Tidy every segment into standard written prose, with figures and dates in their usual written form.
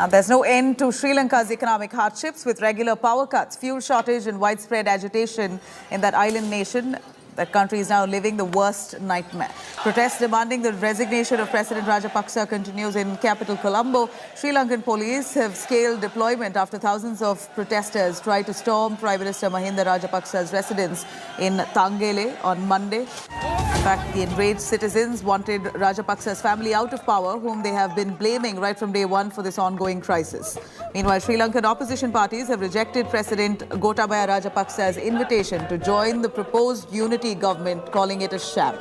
There's no end to Sri Lanka's economic hardships with regular power cuts, fuel shortage and widespread agitation in that island nation. That country is now living the worst nightmare. Protests demanding the resignation of President Rajapaksa continues in capital Colombo. Sri Lankan police have scaled deployment after thousands of protesters tried to storm Prime Minister Mahinda Rajapaksa's residence in Tangele on Monday. In fact, the enraged citizens wanted Rajapaksa's family out of power, whom they have been blaming right from day one for this ongoing crisis. Meanwhile, Sri Lankan opposition parties have rejected President Gotabaya Rajapaksa's invitation to join the proposed unity government, calling it a sham.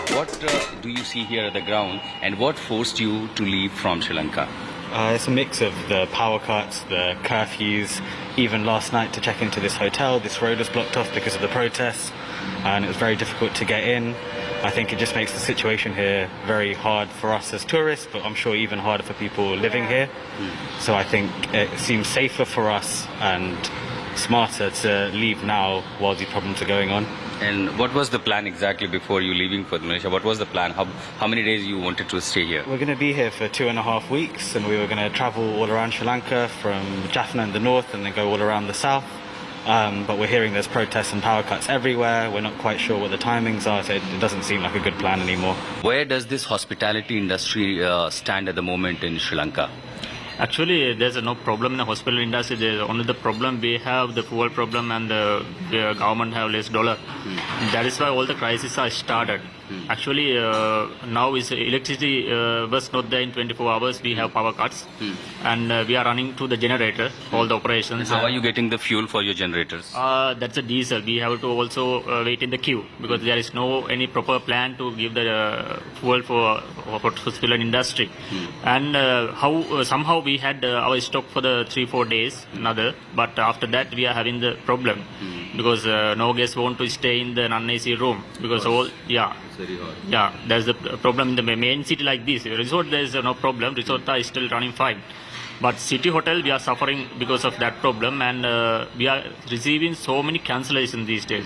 What do you see here at the ground, and what forced you to leave from Sri Lanka? It's a mix of the power cuts, the curfews. Even last night to check into this hotel, this road was blocked off because of the protests, and it was very difficult to get in. I think it just makes the situation here very hard for us as tourists, but I'm sure even harder for people living here. So I think it seems safer for us and smarter to leave now while the problems are going on. And what was the plan exactly before you leaving for Malaysia? What was the plan? How many days you wanted to stay here? We're going to be here for 2.5 weeks, and we were going to travel all around Sri Lanka from Jaffna in the north and then go all around the south. But we're hearing there's protests and power cuts everywhere. We're not quite sure what the timings are, so it doesn't seem like a good plan anymore. Where does this hospitality industry stand at the moment in Sri Lanka? Actually, there's no problem in the hospital industry. There's only the problem we have, the fuel problem, and the government have less dollar. That is why all the crises are started. Actually, now is electricity was not there in 24 hours. We have power cuts, and we are running to the generator, all the operations. How are you getting the fuel for your generators? That's a diesel. We have to also wait in the queue because there is no any proper plan to give the fuel for hospital industry. And somehow we had our stock for the 3-4 days, but after that we are having the problem because no guests want to stay in the non-AC room because Very hard. Yeah, there's a problem in the main city like this. Resort, there is no problem. Resort is still running fine. But city hotel, we are suffering because of that problem, and we are receiving so many cancellations these days.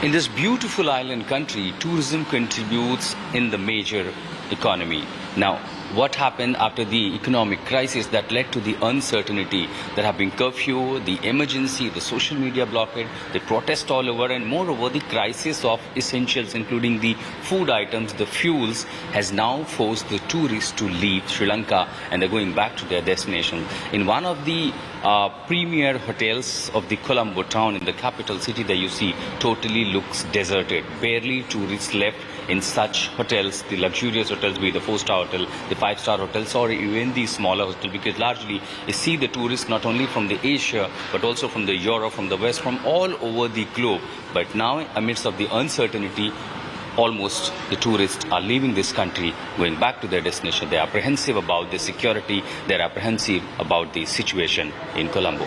In this beautiful island country, tourism contributes in the major economy. Now, what happened after the economic crisis that led to the uncertainty? There have been curfew, the emergency, the social media blockade, the protest all over, and moreover the crisis of essentials including the food items, the fuels, has now forced the tourists to leave Sri Lanka and they're going back to their destination. In one of the premier hotels of the Colombo town in the capital city, there you see totally looks deserted. Barely tourists left in such hotels, the luxurious hotels, be the 4-star hotel, the 5-star hotels, or even the smaller hotels, because largely you see the tourists not only from the Asia but also from the Europe, from the West, from all over the globe. But now amidst of the uncertainty, almost the tourists are leaving this country, going back to their destination. They are apprehensive about the security, they are apprehensive about the situation in Colombo.